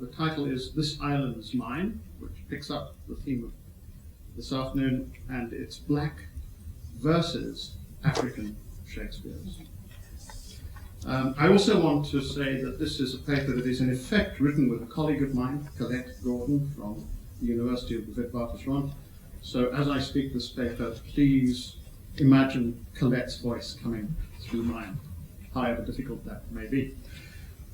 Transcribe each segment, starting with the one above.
The title is This Island's Mine, which picks up the theme of this afternoon, and it's Black versus African Shakespeares. I also want to say that this is a paper that is in effect written with a colleague of mine, Colette Gordon from the University of the Witwatersrand. So as I speak this paper, please imagine Colette's voice coming through mine, however difficult that may be.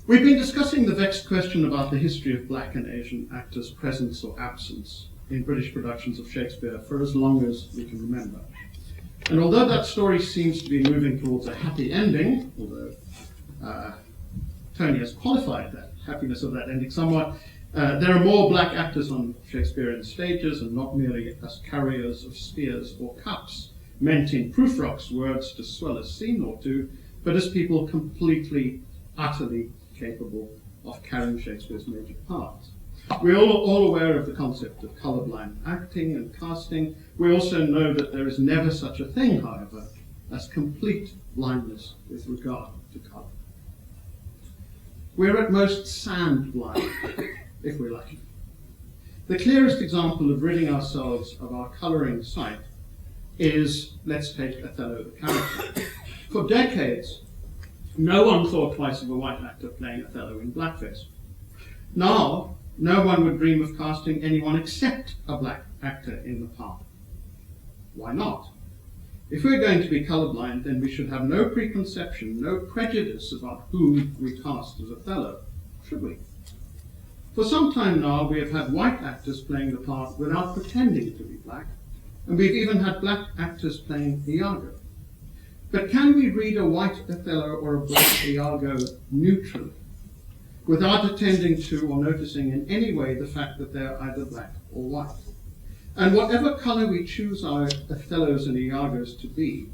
We've been discussing the vexed question about the history of black and Asian actors' presence or absence in British productions of Shakespeare for as long as we can remember. And although that story seems to be moving towards a happy ending, although Tony has qualified that happiness of that ending somewhat, there are more black actors on Shakespearean stages, and not merely as carriers of spears or cups, meant in Prufrock's words to swell a scene or two, but as people completely, utterly capable of carrying Shakespeare's major parts. We're all aware of the concept of colourblind acting and casting. We also know that there is never such a thing, however, as complete blindness with regard to colour. We're at most sand blind, if we're lucky. The clearest example of ridding ourselves of our colouring sight is, let's take Othello the character. For decades, no one thought twice of a white actor playing Othello in blackface. Now, no one would dream of casting anyone except a black actor in the part. Why not? If we're going to be colourblind, then we should have no preconception, no prejudice about whom we cast as Othello, should we? For some time now, we have had white actors playing the part without pretending to be black, and we've even had black actors playing Iago. But can we read a white Othello or a black Iago neutrally, without attending to or noticing in any way the fact that they're either black or white? And whatever colour we choose our Othellos and Iagos to be,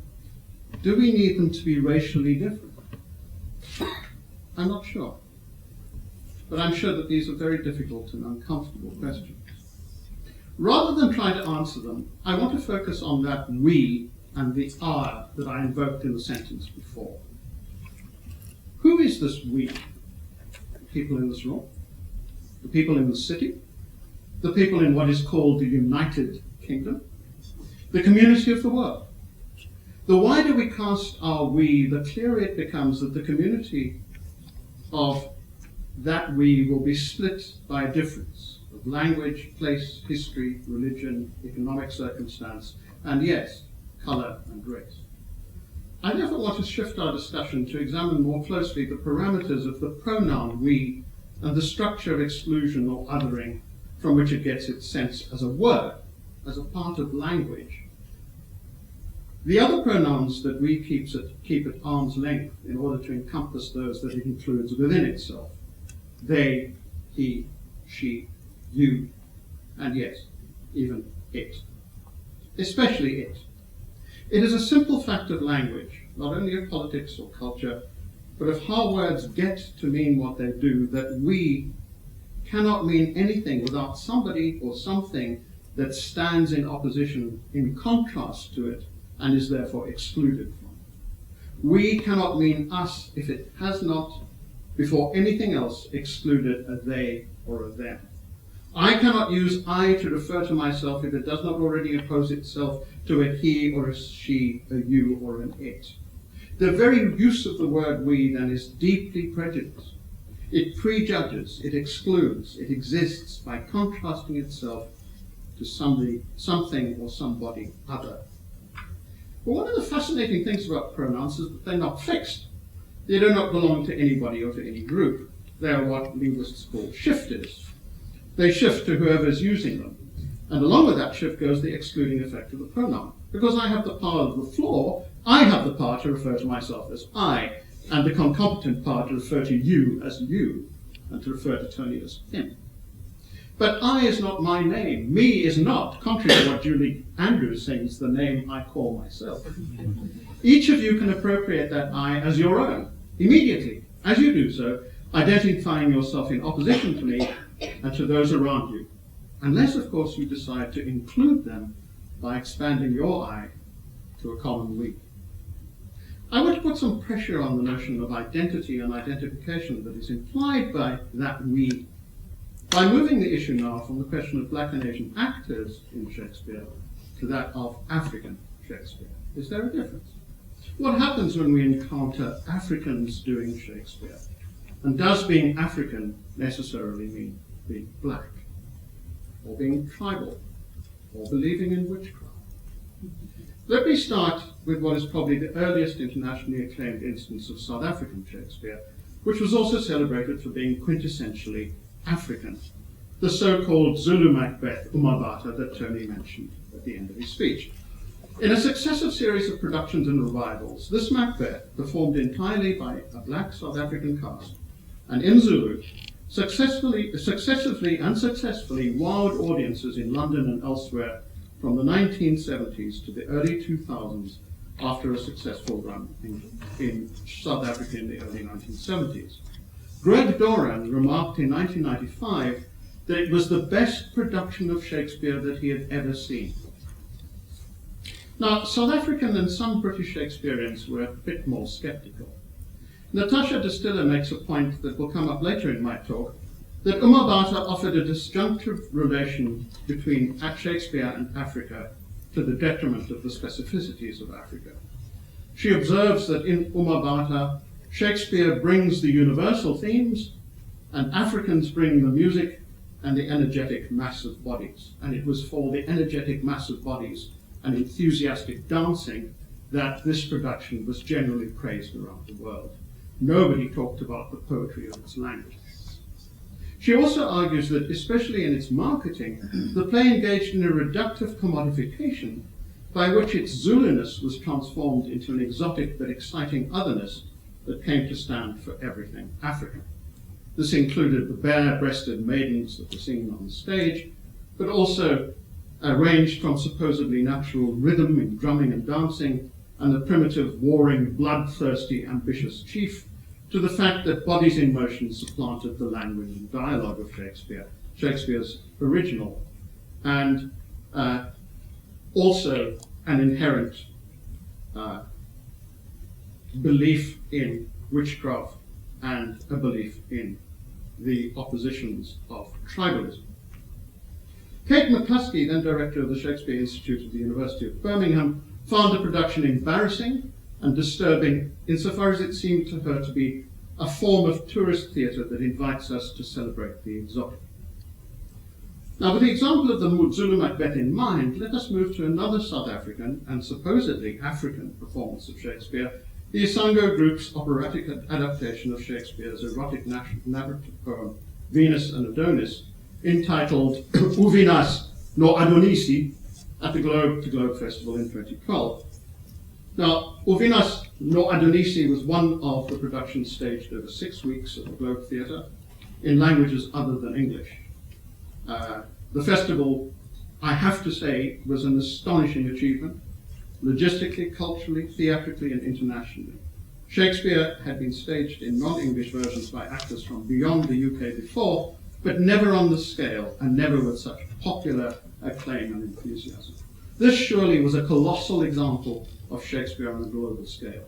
do we need them to be racially different? I'm not sure. But I'm sure that these are very difficult and uncomfortable questions. Rather than try to answer them, I want to focus on that we and the our that I invoked in the sentence before. Who is this we? The people in this room? The people in the city? The people in what is called the United Kingdom? The community of the world? The wider we cast our we, the clearer it becomes that the community of that we will be split by a difference of language, place, history, religion, economic circumstance, and yes, colour and race. I therefore want to shift our discussion to examine more closely the parameters of the pronoun we and the structure of exclusion or othering from which it gets its sense as a word, as a part of language. The other pronouns that we keep at arm's length in order to encompass those that it includes within itself. They, he, she, you, and yes, even it. Especially it. It is a simple fact of language, not only of politics or culture, but of how words get to mean what they do, that we cannot mean anything without somebody or something that stands in opposition, in contrast to it, and is therefore excluded from it. We cannot mean us if it has not, before anything else, excluded a they or a them. I cannot use I to refer to myself if it does not already oppose itself to a he or a she, a you or an it. The very use of the word we then is deeply prejudiced. It prejudges, it excludes, it exists by contrasting itself to something or somebody other. But one of the fascinating things about pronouns is that they're not fixed. They do not belong to anybody or to any group. They are what linguists call shifters. They shift to whoever is using them. And along with that shift goes the excluding effect of the pronoun. Because I have the power of the floor, I have the power to refer to myself as I, and the concomitant power to refer to you as you, and to refer to Tony as him. But I is not my name. Me is not, contrary to what Julie Andrews sings, the name I call myself. Each of you can appropriate that I as your own, immediately, as you do so, identifying yourself in opposition to me and to those around you, unless, of course, you decide to include them by expanding your I to a common we. I want to put some pressure on the notion of identity and identification that is implied by that we By moving the issue now from the question of black and Asian actors in Shakespeare to that of African Shakespeare, is there a difference? What happens when we encounter Africans doing Shakespeare? And does being African necessarily mean being black, or being tribal, or believing in witchcraft? Let me start with what is probably the earliest internationally acclaimed instance of South African Shakespeare, which was also celebrated for being quintessentially African, the so-called Zulu Macbeth Umabata that Tony mentioned at the end of his speech. In a successive series of productions and revivals, this Macbeth, performed entirely by a black South African cast, and in Zulu, successively and successfully wowed audiences in London and elsewhere from the 1970s to the early 2000s after a successful run in South Africa in the early 1970s. Greg Doran remarked in 1995 that it was the best production of Shakespeare that he had ever seen. Now, South African and some British Shakespeareans were a bit more sceptical. Natasha Distiller makes a point that will come up later in my talk, that Umabata offered a disjunctive relation between Shakespeare and Africa to the detriment of the specificities of Africa. She observes that in Umabata, Shakespeare brings the universal themes, and Africans bring the music and the energetic mass of bodies. And it was for the energetic mass of bodies and enthusiastic dancing that this production was generally praised around the world. Nobody talked about the poetry of its language. She also argues that, especially in its marketing, the play engaged in a reductive commodification by which its Zuluness was transformed into an exotic but exciting otherness that came to stand for everything African. This included the bare-breasted maidens that were seen on the stage, but also ranged from supposedly natural rhythm in drumming and dancing, and the primitive, warring, bloodthirsty, ambitious chief, to the fact that bodies in motion supplanted the language and dialogue of Shakespeare, Shakespeare's original, and also an inherent belief in witchcraft and a belief in the oppositions of tribalism. Kate McCluskey, then director of the Shakespeare Institute at the University of Birmingham, found the production embarrassing and disturbing insofar as it seemed to her to be a form of tourist theatre that invites us to celebrate the exotic. Now, with the example of the Zulu Macbeth in mind, let us move to another South African and supposedly African performance of Shakespeare, the Isango Group's operatic adaptation of Shakespeare's erotic narrative poem, Venus and Adonis, entitled Uvinas no Adonisi, at the Globe to Globe Festival in 2012. Now, Uvinas no Adonisi was one of the productions staged over 6 weeks at the Globe Theatre in languages other than English. The festival, I have to say, was an astonishing achievement, logistically, culturally, theatrically, and internationally. Shakespeare had been staged in non-English versions by actors from beyond the UK before, but never on the scale and never with such popular acclaim and enthusiasm. This surely was a colossal example of Shakespeare on a global scale.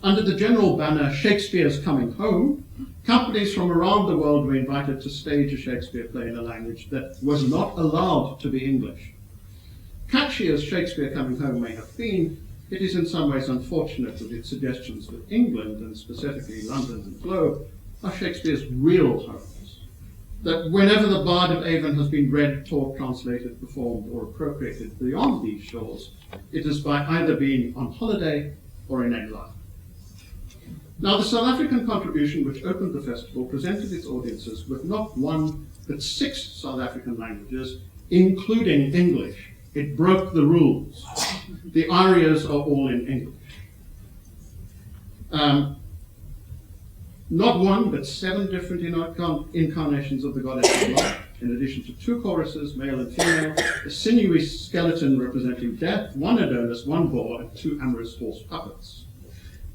Under the general banner, Shakespeare's Coming Home, companies from around the world were invited to stage a Shakespeare play in a language that was not allowed to be English. Catchy as Shakespeare Coming Home may have been, it is in some ways unfortunate that its suggestions that England, and specifically London and Globe, are Shakespeare's real homes. That whenever the Bard of Avon has been read, taught, translated, performed, or appropriated beyond these shores, it is by either being on holiday or in exile. Now, the South African contribution, which opened the festival, presented its audiences with not one, but 6 South African languages, including English. It broke the rules. The arias are all in English. Not one, but 7 different incarnations of the goddess of life, in addition to 2 choruses, male and female, a sinewy skeleton representing death, 1 Adonis, 1 boar, and 2 amorous horse puppets.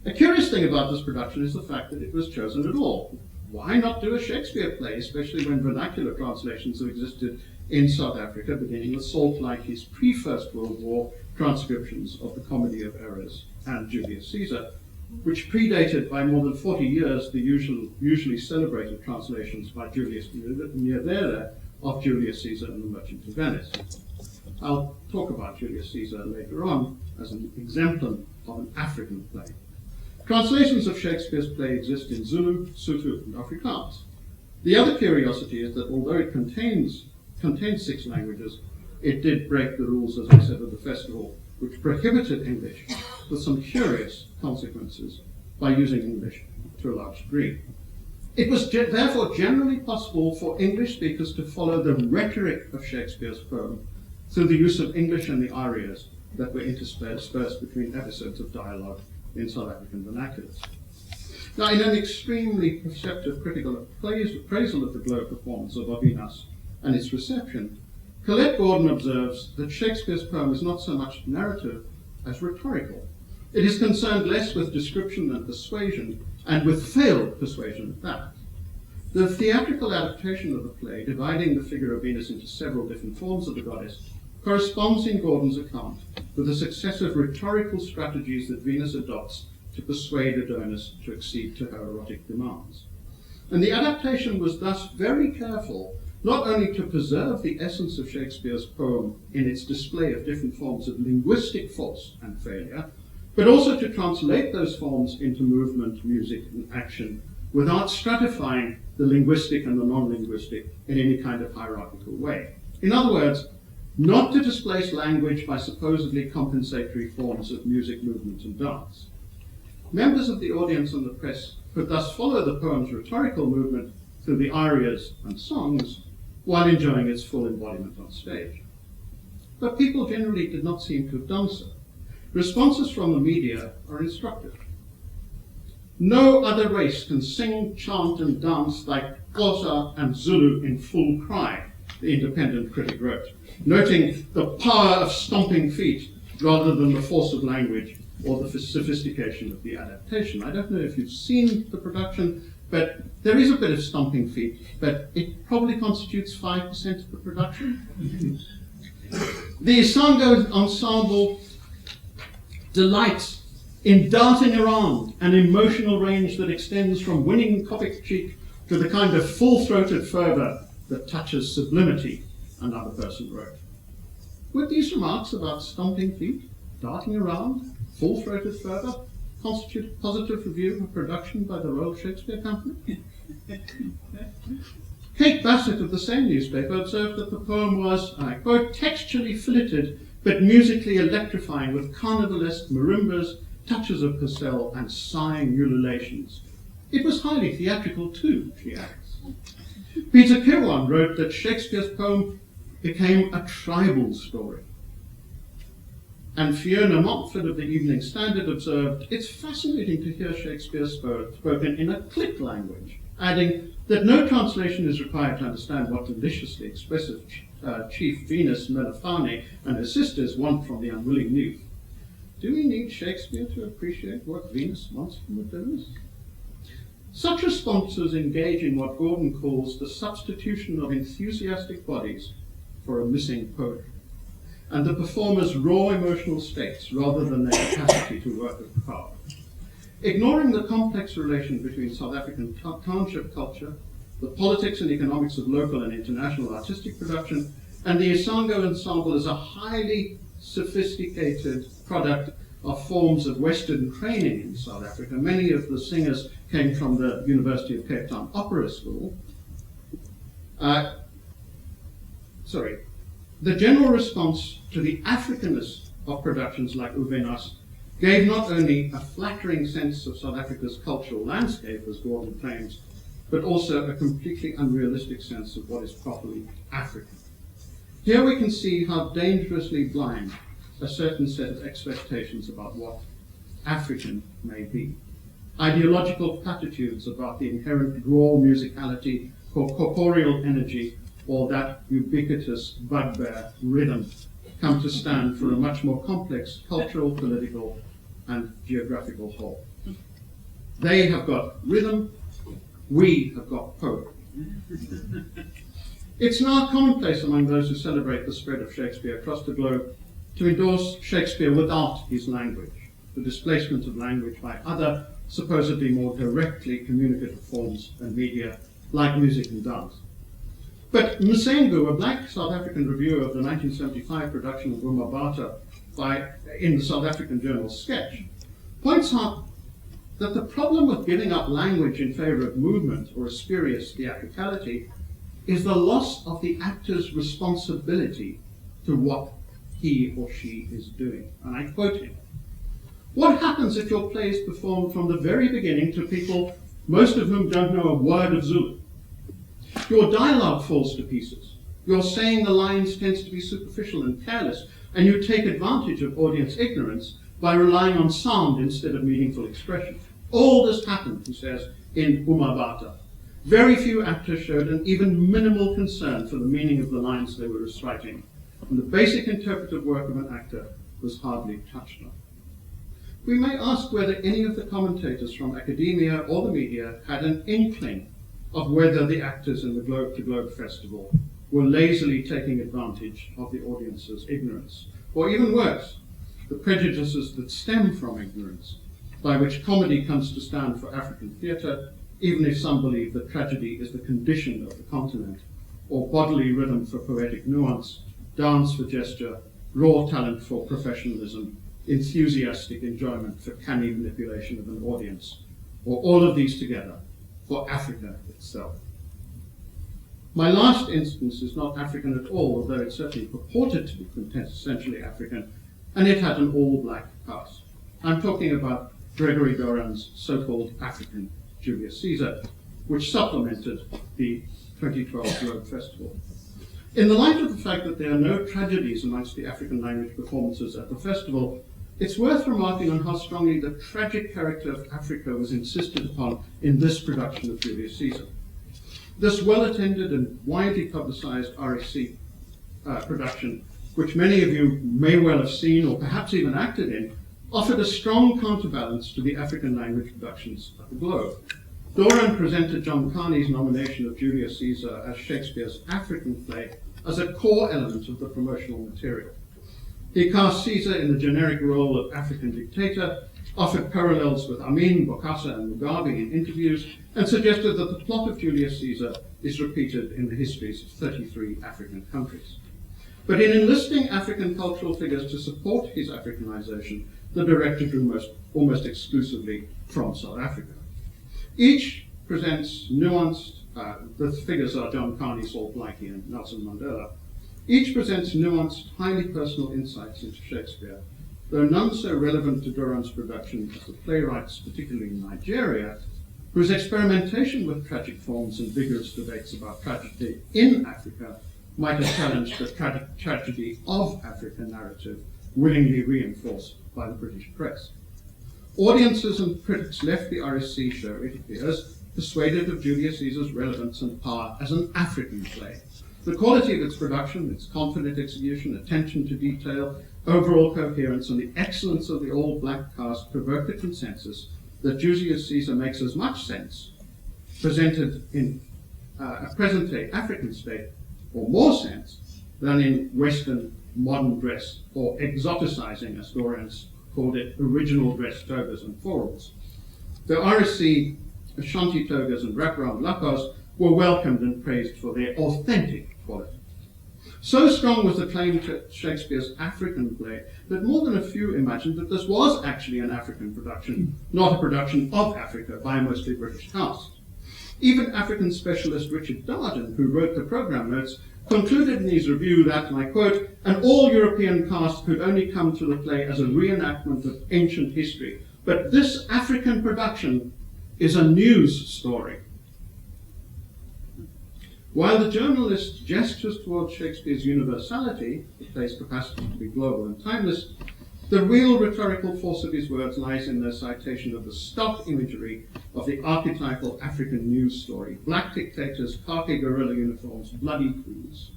A curious thing about this production is the fact that it was chosen at all. Why not do a Shakespeare play, especially when vernacular translations have existed in South Africa, beginning with Schalkwyk, pre-First World War transcriptions of the Comedy of Errors and Julius Caesar, which predated by more than 40 years the usually celebrated translations by Julius Nyerere of Julius Caesar and the Merchant of Venice. I'll talk about Julius Caesar later on as an exemplar of an African play. Translations of Shakespeare's play exist in Zulu, Sotho, and Afrikaans. The other curiosity is that although it contains 6 languages, it did break the rules, as I said, of the festival, which prohibited English with some curious consequences by using English to a large degree. It was therefore generally possible for English speakers to follow the rhetoric of Shakespeare's poem through the use of English and the arias that were interspersed between episodes of dialogue in South African vernaculars. Now, in an extremely perceptive critical appraisal of the Globe performance of Avinas and its reception, Colette Gordon observes that Shakespeare's poem is not so much narrative as rhetorical. It is concerned less with description than persuasion, and with failed persuasion at that. The theatrical adaptation of the play, dividing the figure of Venus into several different forms of the goddess, corresponds in Gordon's account with the successive rhetorical strategies that Venus adopts to persuade Adonis to accede to her erotic demands. And the adaptation was thus very careful not only to preserve the essence of Shakespeare's poem in its display of different forms of linguistic force and failure, but also to translate those forms into movement, music, and action without stratifying the linguistic and the non-linguistic in any kind of hierarchical way. In other words, not to displace language by supposedly compensatory forms of music, movement, and dance. Members of the audience and the press could thus follow the poem's rhetorical movement through the arias and songs while enjoying its full embodiment on stage. But people generally did not seem to have done so. Responses from the media are instructive. No other race can sing, chant, and dance like Xhosa and Zulu in full cry, the Independent critic wrote, noting the power of stomping feet rather than the force of language or the sophistication of the adaptation. I don't know if you've seen the production, but there is a bit of stomping feet, but it probably constitutes 5% of the production. The Isango ensemble delights in darting around an emotional range that extends from winning Coptic cheek to the kind of full-throated fervour that touches sublimity, another person wrote. Would these remarks about stomping feet, darting around, full-throated fervour constitute a positive review of production by the Royal Shakespeare Company? Kate Bassett of the same newspaper observed that the poem was, and I quote, textually filleted but musically electrifying with carnivalesque marimbas, touches of Purcell, and sighing ululations. It was highly theatrical too, she adds. Peter Kirwan wrote that Shakespeare's poem became a tribal story. And Fiona Montford of the Evening Standard observed, it's fascinating to hear Shakespeare spoken in a click language, adding that no translation is required to understand what deliciously expressive Chief Venus Melifane and her sisters want from the unwilling youth. Do we need Shakespeare to appreciate what Venus wants from Adonis? Such responses engage in what Gordon calls the substitution of enthusiastic bodies for a missing poetry, and the performer's raw emotional states rather than their capacity to work with power. Ignoring the complex relation between South African township culture, the politics and economics of local and international artistic production, and the Isango ensemble as a highly sophisticated product of forms of Western training in South Africa. Many of the singers came from the University of Cape Town Opera School. The general response to the Africanness of productions like Uvenas gave not only a flattering sense of South Africa's cultural landscape, as Gordon claims, but also a completely unrealistic sense of what is properly African. Here we can see how dangerously blind a certain set of expectations about what African may be. Ideological platitudes about the inherent raw musicality, corporeal energy, or that ubiquitous bugbear rhythm come to stand for a much more complex cultural, political, and geographical whole. They have got rhythm, we have got poetry. It's now commonplace among those who celebrate the spread of Shakespeare across the globe to endorse Shakespeare without his language. the displacement of language by other, supposedly more directly communicative forms and media, like music and dance. But Msengu, a black South African reviewer of the 1975 production of Umabata in the South African journal Sketch, points out that the problem with giving up language in favor of movement or a spurious theatricality is the loss of the actor's responsibility to what he or she is doing. And I quote him, "What happens if your play is performed from the very beginning to people, most of whom don't know a word of Zulu? Your dialogue falls to pieces. Your saying the lines tends to be superficial and careless, and you take advantage of audience ignorance by relying on sound instead of meaningful expression. All this happened," he says, "in Umabata. Very few actors showed an even minimal concern for the meaning of the lines they were reciting, and the basic interpretive work of an actor was hardly touched on." We may ask whether any of the commentators from academia or the media had an inkling of whether the actors in the Globe to Globe Festival were lazily taking advantage of the audience's ignorance, or even worse, the prejudices that stem from ignorance, by which comedy comes to stand for African theatre, even if some believe that tragedy is the condition of the continent, or bodily rhythm for poetic nuance, dance for gesture, raw talent for professionalism, enthusiastic enjoyment for canny manipulation of an audience, or all of these together for Africa itself. My last instance is not African at all, although it certainly purported to be quintessentially African, and it had an all-black cast. I'm talking about Gregory Doran's so-called African Julius Caesar, which supplemented the 2012 Globe Festival. In the light of the fact that there are no tragedies amongst the African language performances at the festival, it's worth remarking on how strongly the tragic character of Africa was insisted upon in this production of Julius Caesar. This well-attended and widely publicized RSC production, which many of you may well have seen or perhaps even acted in, offered a strong counterbalance to the African language productions at the Globe. Doran presented John Carney's nomination of Julius Caesar as Shakespeare's African play as a core element of the promotional material. He cast Caesar in the generic role of African dictator, offered parallels with Amin, Bokassa, and Mugabe in interviews, and suggested that the plot of Julius Caesar is repeated in the histories of 33 African countries. But in enlisting African cultural figures to support his Africanization, the director drew almost exclusively from South Africa. Each presents nuanced, the figures are John Carney, Saul Blakey, and Nelson Mandela. Each presents nuanced, highly personal insights into Shakespeare, though none so relevant to Doran's production as the playwrights, particularly in Nigeria, whose experimentation with tragic forms and vigorous debates about tragedy in Africa might have challenged the tragedy of Africa narrative willingly reinforced by the British press. Audiences and critics left the RSC show, it appears, persuaded of Julius Caesar's relevance and power as an African play. The quality of its production, its confident execution, attention to detail, overall coherence, and the excellence of the all-black cast provoked a consensus that Julius Caesar makes as much sense presented in a present-day African state, or more sense, than in Western modern dress, or exoticizing, as Doran's called it, original dress togas and florals. The RSC Ashanti togas and wraparound lakos were welcomed and praised for their authentic quality. So strong was the claim to Shakespeare's African play that more than a few imagined that this was actually an African production, not a production of Africa by a mostly British cast. Even African specialist Richard Darden, who wrote the program notes, concluded in his review that, and I quote, "An all-European cast could only come to the play as a reenactment of ancient history, but this African production is a news story." While the journalist gestures towards Shakespeare's universality, the play's capacity to be global and timeless, the real rhetorical force of his words lies in their citation of the stock imagery of the archetypal African news story: black dictators, khaki guerrilla uniforms, bloody coups.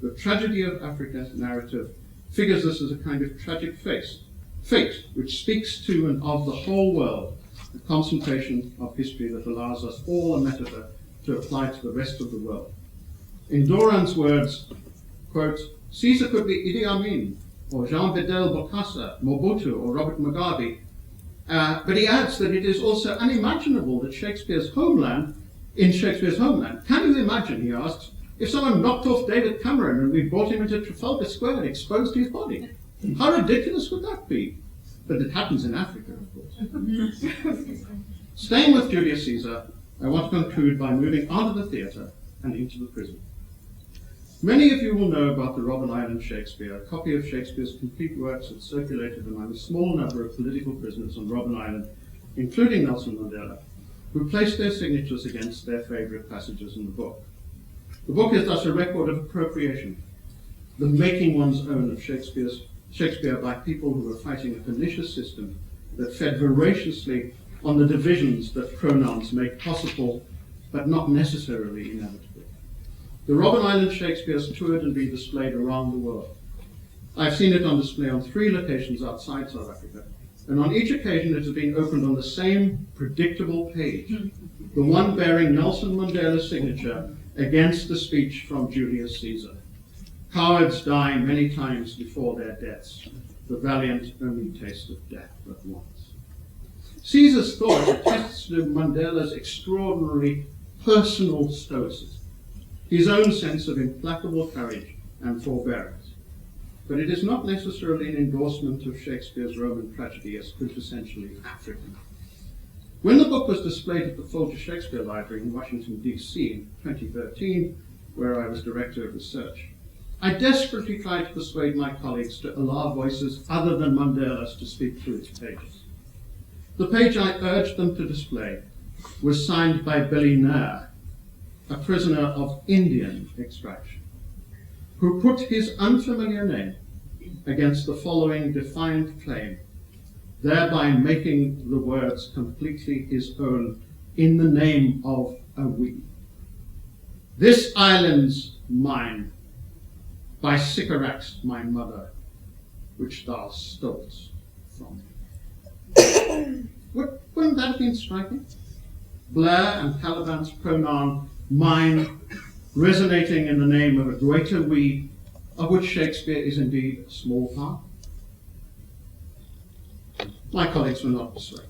The tragedy of Africa's narrative figures this as a kind of tragic fate which speaks to and of the whole world, a concentration of history that allows us all a metaphor to apply to the rest of the world. In Doran's words, quote, "Caesar could be Idi Amin, or Jean Bedel Bokassa, Mobutu, or Robert Mugabe, But he adds that it is also unimaginable that in Shakespeare's homeland, can you imagine, he asks, if someone knocked off David Cameron and we brought him into Trafalgar Square and exposed his body? How ridiculous would that be? But it happens in Africa, of course. Staying with Julius Caesar, I want to conclude by moving out of the theatre and into the prison. Many of you will know about the Robben Island Shakespeare, a copy of Shakespeare's complete works that circulated among a small number of political prisoners on Robben Island, including Nelson Mandela, who placed their signatures against their favourite passages in the book. The book is thus a record of appropriation, the making one's own of Shakespeare by people who were fighting a pernicious system that fed voraciously on the divisions that pronouns make possible, but not necessarily inevitable. The Robben Island Shakespeare has toured and been displayed around the world. I've seen it on display on 3 locations outside South Africa, and on each occasion it has been opened on the same predictable page, the one bearing Nelson Mandela's signature against the speech from Julius Caesar. Cowards die many times before their deaths. The valiant only taste of death but once. Caesar's thought attests to Mandela's extraordinary personal stoicism, his own sense of implacable courage and forbearance. But it is not necessarily an endorsement of Shakespeare's Roman tragedy as quintessentially African. When the book was displayed at the Folger Shakespeare Library in Washington, D.C. in 2013, where I was director of research, I desperately tried to persuade my colleagues to allow voices other than Mandela's to speak through its pages. The page I urged them to display was signed by Billy Nair, a prisoner of Indian extraction, who put his unfamiliar name against the following defiant claim, thereby making the words completely his own in the name of a we. This island's mine, by Sycorax my mother, which thou stolest from me. Wouldn't that have been striking? Blair and Caliban's pronoun mine resonating in the name of a greater we, of which Shakespeare is indeed a small part. My colleagues were not persuaded.